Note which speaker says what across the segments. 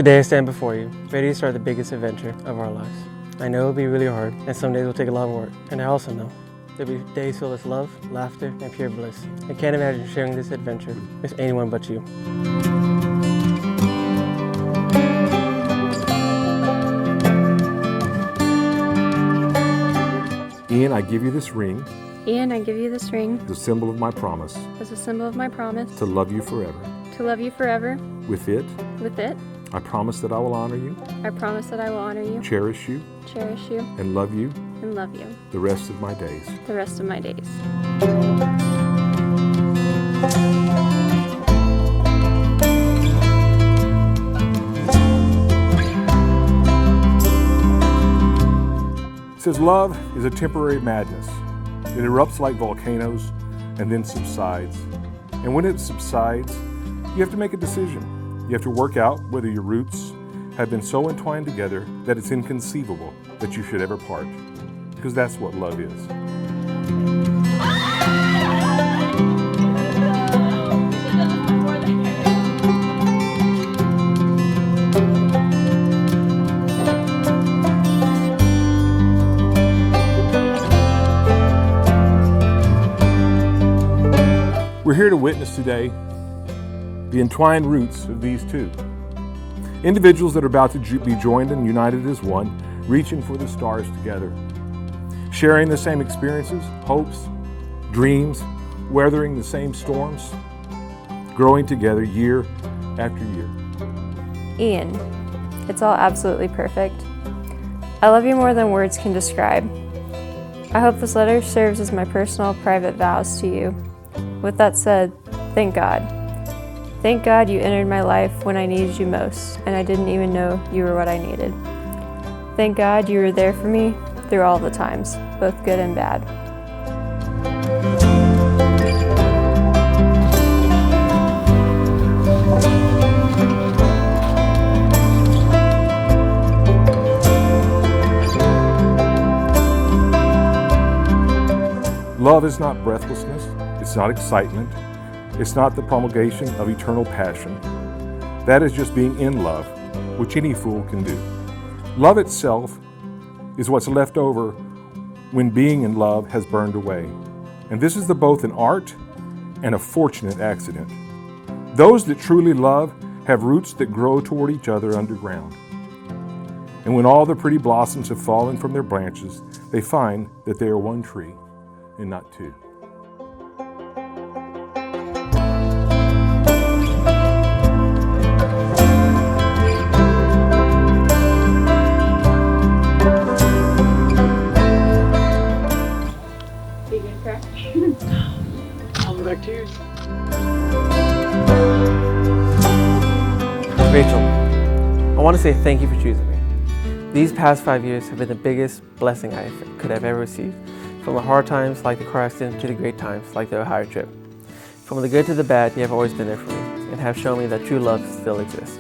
Speaker 1: Today I stand before you, ready to start the biggest adventure of our lives. I know it'll be really hard, and some days will take a lot of work. And I also know there'll be days filled with love, laughter, and pure bliss. I can't imagine sharing this adventure with anyone but you.
Speaker 2: Ian, I give you this ring.
Speaker 3: Ian, I give you this ring.
Speaker 2: The symbol of my promise.
Speaker 3: As a symbol of my promise.
Speaker 2: To love you forever.
Speaker 3: To love you forever.
Speaker 2: With it.
Speaker 3: With it.
Speaker 2: I promise that I will honor you.
Speaker 3: I promise that I will honor you.
Speaker 2: Cherish you.
Speaker 3: Cherish you.
Speaker 2: And love you.
Speaker 3: And love you.
Speaker 2: The rest of my days.
Speaker 3: The rest of my days.
Speaker 2: It says love is a temporary madness. It erupts like volcanoes and then subsides. And when it subsides, you have to make a decision. You have to work out whether your roots have been so entwined together that it's inconceivable that you should ever part. Because that's what love is. We're here to witness today the entwined roots of these two. Individuals that are about to be joined and united as one, reaching for the stars together. Sharing the same experiences, hopes, dreams, weathering the same storms, growing together year after year.
Speaker 3: Ian, it's all absolutely perfect. I love you more than words can describe. I hope this letter serves as my personal private vows to you. With that said, thank God. Thank God you entered my life when I needed you most, and I didn't even know you were what I needed. Thank God you were there for me through all the times, both good and bad.
Speaker 2: Love is not breathlessness. It's not excitement. It's not the promulgation of eternal passion. That is just being in love, which any fool can do. Love itself is what's left over when being in love has burned away. And this is both an art and a fortunate accident. Those that truly love have roots that grow toward each other underground. And when all the pretty blossoms have fallen from their branches, they find that they are one tree and not two.
Speaker 1: Back to you. Rachel, I want to say thank you for choosing me. These past 5 years have been the biggest blessing I could have ever received. From the hard times like the car accident to the great times like the Ohio trip. From the good to the bad, you have always been there for me and have shown me that true love still exists.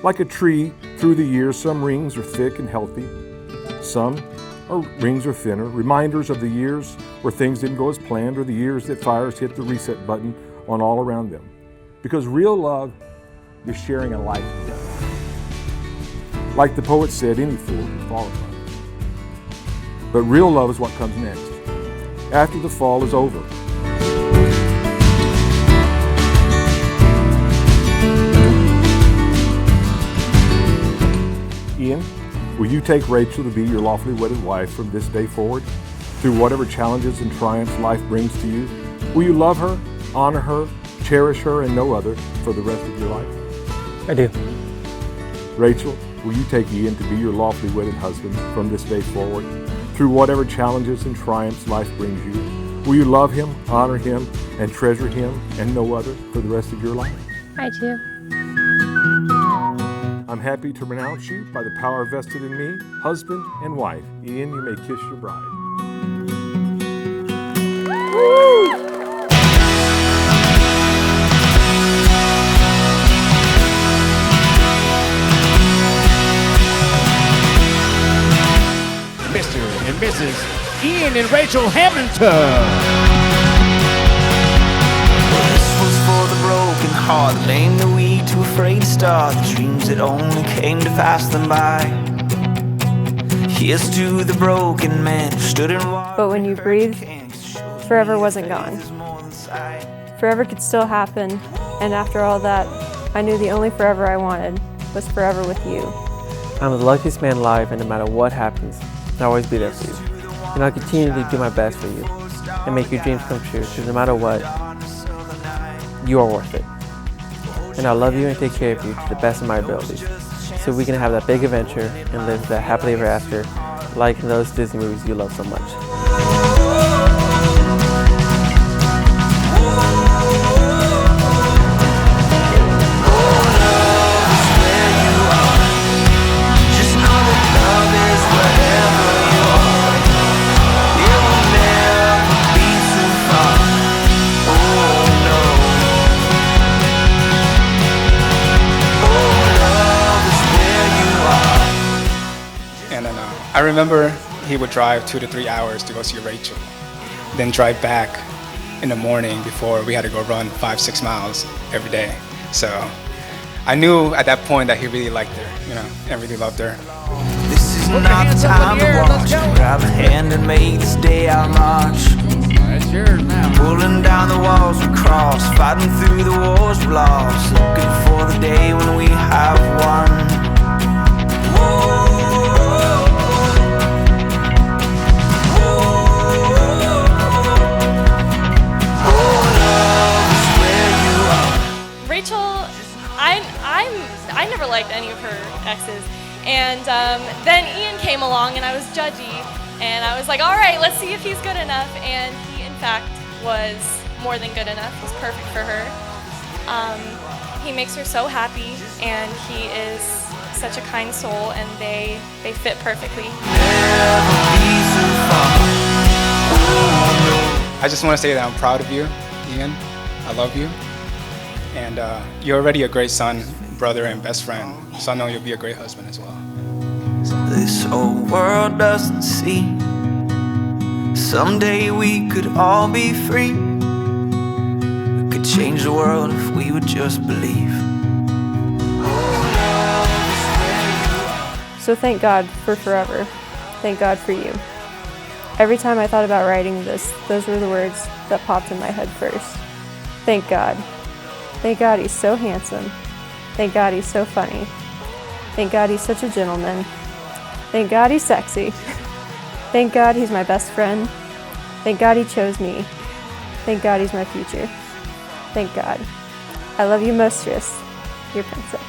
Speaker 2: Like a tree, through the years, some rings are thick and healthy. Some rings are thinner, reminders of the years where things didn't go as planned or the years that fires hit the reset button on all around them. Because real love is sharing a life together. Like the poet said, any fool can fall in love. But real love is what comes next, after the fall is over. Ian, will you take Rachel to be your lawfully wedded wife from this day forward, through whatever challenges and triumphs life brings to you? Will you love her, honor her, cherish her, and no other for the rest of your life?
Speaker 1: I do.
Speaker 2: Rachel, will you take Ian to be your lawfully wedded husband from this day forward, through whatever challenges and triumphs life brings you? Will you love him, honor him, and treasure him, and no other for the rest of your life?
Speaker 3: I do.
Speaker 2: I'm happy to pronounce you, by the power vested in me, husband and wife. Ian, you may kiss your bride. Woo!
Speaker 4: Mrs. Ian and Rachel Hamilton.
Speaker 5: This was for the broken heart, lame the weak, too afraid to start the dreams that only came to pass them by. Here's to the broken man who stood and walked.
Speaker 3: But when you breathe, forever wasn't gone. Forever could still happen, and after all that, I knew the only forever I wanted was forever with you.
Speaker 1: I'm the luckiest man alive, and no matter what happens, I'll always be there for you. And I'll continue to do my best for you and make your dreams come true, because no matter what, you are worth it. And I'll love you and take care of you to the best of my abilities, so we can have that big adventure and live that happily ever after, like in those Disney movies you love so much.
Speaker 6: I remember he would drive 2 to 3 hours to go see Rachel, then drive back in the morning before we had to go run 5-6 miles every day. So I knew at that point that he really liked her, and really loved her.
Speaker 5: This is not the time to watch. Grab a hand and make this day our march.
Speaker 4: That's yours now.
Speaker 5: Pulling down the walls we cross, fighting through the wars we lost, looking for the day when we have won.
Speaker 7: Rachel, I never liked any of her exes, and then Ian came along and I was judgy, and I was like, all right, let's see if he's good enough, and he in fact was more than good enough. He was perfect for her. He makes her so happy, and he is such a kind soul, and they fit perfectly.
Speaker 6: I just want to say that I'm proud of you, Ian. I love you. And you're already a great son, brother, and best friend. So I know you'll be a great husband as well.
Speaker 5: This whole world doesn't see. Someday we could all be free. We could change the world if we would just believe.
Speaker 3: So thank God for forever. Thank God for you. Every time I thought about writing this, those were the words that popped in my head first. Thank God. Thank God he's so handsome. Thank God he's so funny. Thank God he's such a gentleman. Thank God he's sexy. Thank God he's my best friend. Thank God he chose me. Thank God he's my future. Thank God. I love you, mistress, your princess.